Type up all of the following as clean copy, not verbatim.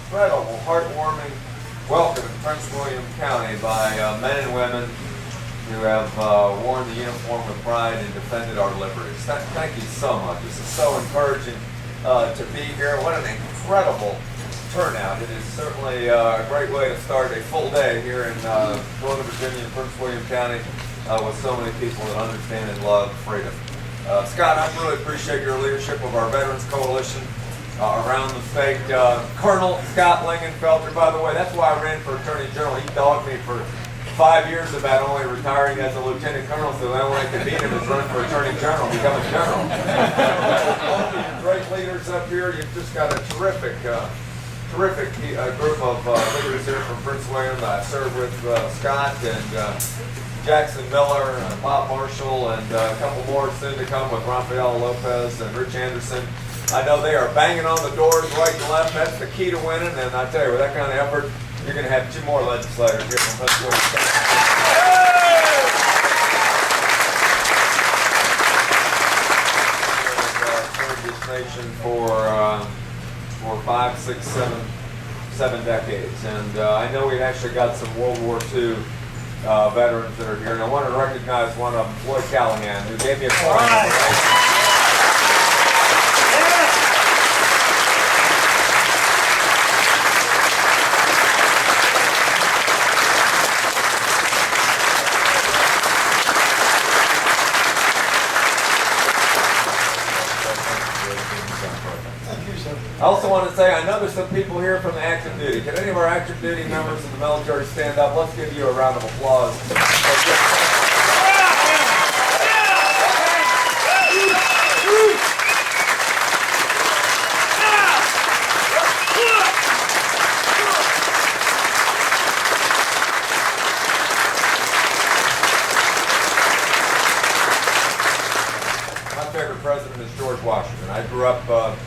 incredible, heartwarming welcome in Prince William County by men and women who have worn the uniform with pride and defended our liberties. Thank you so much. This is so encouraging to be here. What an incredible turnout. It is certainly a great way to start a full day here in Northern Virginia and Prince William County with so many people that understand and love freedom. Scott, I really appreciate your leadership of our Veterans Coalition around the state. Colonel Scott Lingenfelter, by the way, that's why I ran for Attorney General. He dogged me for 5 years about only retiring as a lieutenant colonel, so the only way I could beat him is run for Attorney General, become a general. All these great leaders up here, you've just got a terrific group of leaders here from Prince William. I served with Scott and Jackson Miller and Bob Marshall and a couple more soon to come with Rafael Lopez and Rich Anderson. I know they are banging on the doors right and left. That's the key to winning, and I tell you, with that kind of effort, you're going to have 2 more legislators here from Prince William County. Served this nation for 5, 6, 7 decades, and I know we've actually got some World War II veterans that are here, and I want to recognize one of them, Floyd Callahan, who gave me a call. I also want to say, I know there's some people here from the active duty. Can any of our active duty members of the military stand up? Let's give you a round of applause. My favorite president is George Washington. I grew up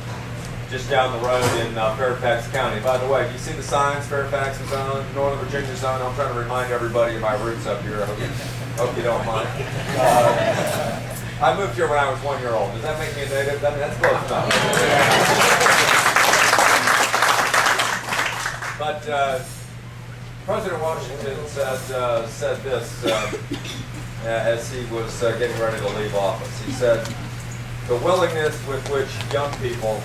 just down the road in Fairfax County. By the way, do you see the signs, Fairfax zone, Northern Virginia zone? I'm trying to remind everybody of my roots up here. I hope you don't mind. I moved here when I was 1 year old. Does that make me a native? I mean, that's close enough. But President Washington said this as he was getting ready to leave office. He said, "The willingness with which young people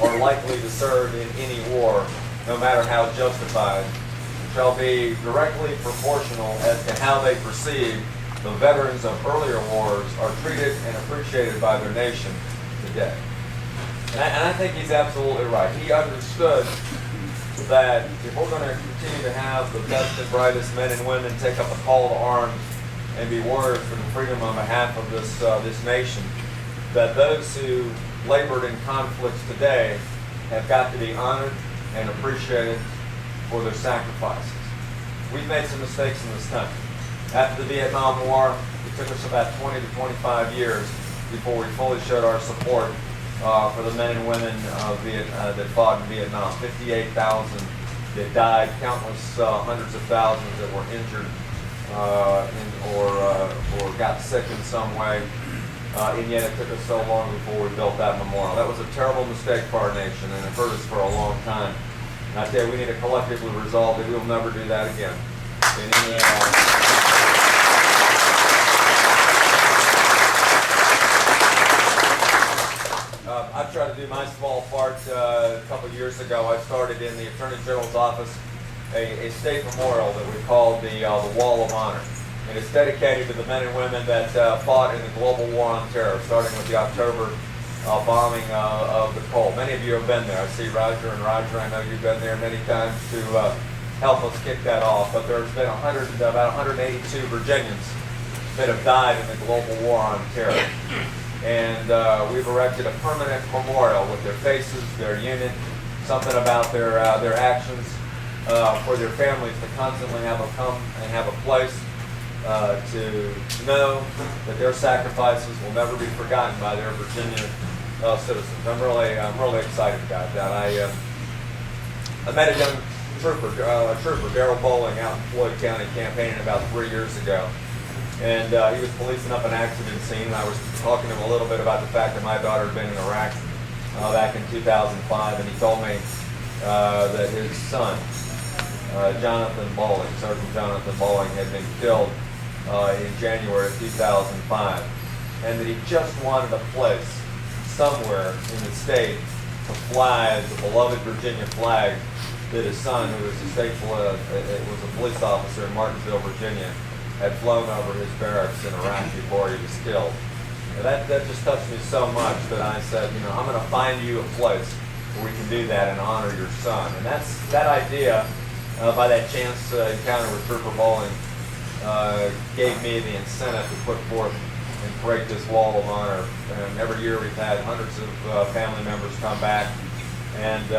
are likely to serve in any war, no matter how justified, shall be directly proportional as to how they perceive the veterans of earlier wars are treated and appreciated by their nation today." And I think he's absolutely right. He understood that if we're going to continue to have the best and brightest men and women take up a call to arms and be warriors for the freedom on behalf of this nation, that those who labored in conflicts today have got to be honored and appreciated for their sacrifices. We've made some mistakes in this country. After the Vietnam War, it took us about 20 to 25 years before we fully showed our support for the men and women that fought in Vietnam. 58,000 that died, countless hundreds of thousands that were injured or got sick in some way. And yet it took us so long before we built that memorial. That was a terrible mistake for our nation, and it hurt us for a long time. And I tell you, we need to collectively resolve that we'll never do that again. I've tried to do my small part. A couple of years ago, I started in the Attorney General's office a state memorial that we called the Wall of Honor. And it's dedicated to the men and women that fought in the global war on terror, starting with the October bombing of the Cole. Many of you have been there. I see Roger and Roger. I know you've been there many times to help us kick that off. But there's been about 182 Virginians that have died in the global war on terror. And we've erected a permanent memorial with their faces, their unit, something about their actions for their families to constantly have a place to know that their sacrifices will never be forgotten by their Virginia citizens. I'm really excited about that. I met a young trooper, Darrell Bowling, out in Floyd County campaigning about 3 years ago. And he was policing up an accident scene. I was talking to him a little bit about the fact that my daughter had been in Iraq back in 2005, and he told me that his son, Jonathan Bowling, Sergeant Jonathan Bowling, had been killed in January of 2005, and that he just wanted a place somewhere in the state to fly the beloved Virginia flag that his son, who was a police officer in Martinsville, Virginia, had flown over his barracks in Iraq before he was killed. And that just touched me so much that I said, I'm going to find you a place where we can do that and honor your son. And that idea, by that chance encounter with Trooper Bowling, gave me the incentive to put forth and break this wall of honor. And every year we've had hundreds of family members come back, and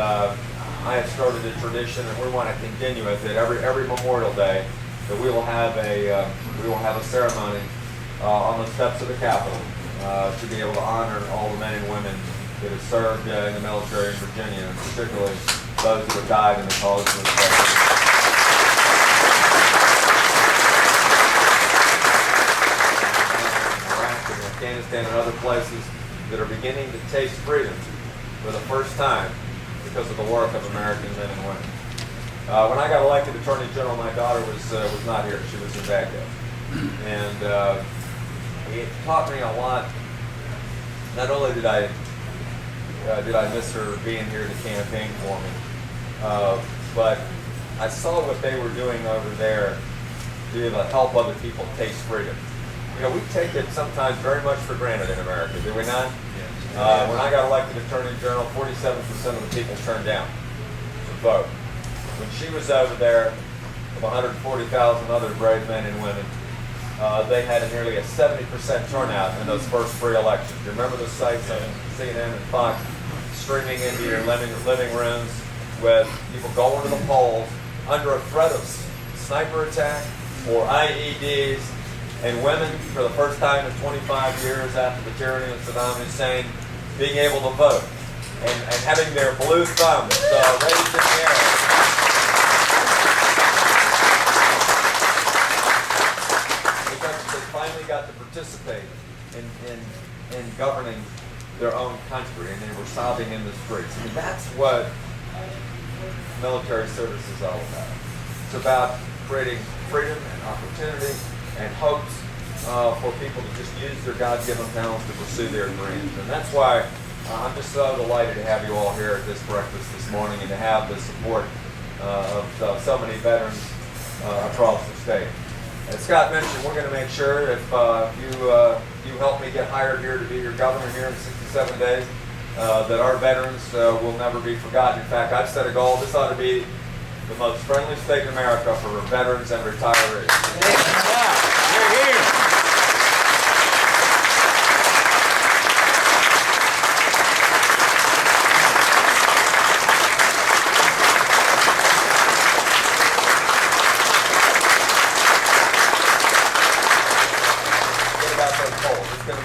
I have started a tradition, and we want to continue with it. Every Memorial Day, that we will have a ceremony on the steps of the Capitol to be able to honor all the men and women that have served in the military in Virginia, and particularly those that have died in the cause of the state. Afghanistan and other places that are beginning to taste freedom for the first time because of the work of American men and women. When I got elected Attorney General, my daughter was not here. She was in Baghdad, and it taught me a lot. Not only did I miss her being here to campaign for me, but I saw what they were doing over there to be able to help other people taste freedom. We take it sometimes very much for granted in America, do we not? When I got elected Attorney General, 47% of the people turned down to vote. When she was over there with 140,000 other brave men and women, they had nearly a 70% turnout in those first free elections. You remember the sites on CNN and Fox streaming into your living rooms with people going to the polls under a threat of sniper attack or IEDs, and women, for the first time in 25 years after the tyranny of Saddam Hussein, being able to vote and having their blue thumbs raised in the air. Because they finally got to participate in governing their own country, and they were sobbing in the streets. I mean, that's what military service is all about. It's about creating freedom and opportunity and hopes for people to just use their God-given talents to pursue their dreams. And that's why I'm just so delighted to have you all here at this breakfast this morning and to have the support of so many veterans across the state. As Scott mentioned, we're going to make sure if you help me get hired here to be your governor here in 67 days, that our veterans will never be forgotten. In fact, I've set a goal. This ought to be the most friendly state in America for veterans and retirees.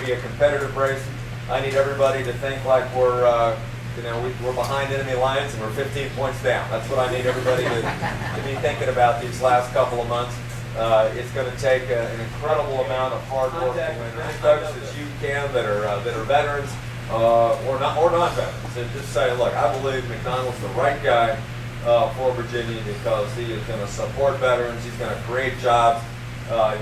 Be a competitive race. I need everybody to think like we're behind enemy lines and we're 15 points down. That's what I need everybody to be thinking about these last couple of months. It's going to take an incredible amount of hard work to win as folks as you can that are veterans or non-veterans, and just say, look, I believe McDonnell's the right guy for Virginia because he is going to support veterans. He's going to create jobs.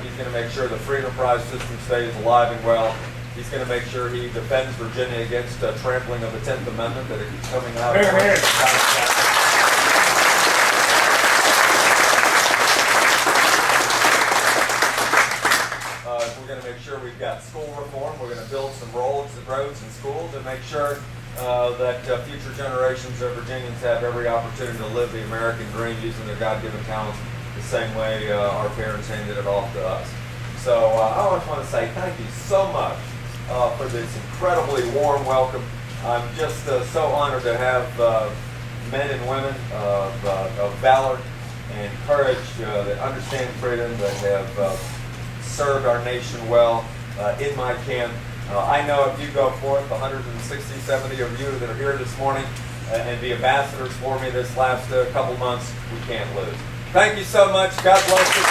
He's going to make sure the free enterprise system stays alive and well. He's going to make sure he defends Virginia against trampling of the 10th Amendment that is coming out. We're going to make sure we've got school reform. We're going to build some roads and schools and make sure that future generations of Virginians have every opportunity to live the American dream using their God-given talents the same way our parents handed it off to us. So I just want to say thank you so much for this incredibly warm welcome. I'm just so honored to have men and women of valor and courage that understand freedom, that have served our nation well in my camp. I know if you go forth, 160, 70 of you that are here this morning and be ambassadors for me this last couple months, we can't lose. Thank you so much. God bless you.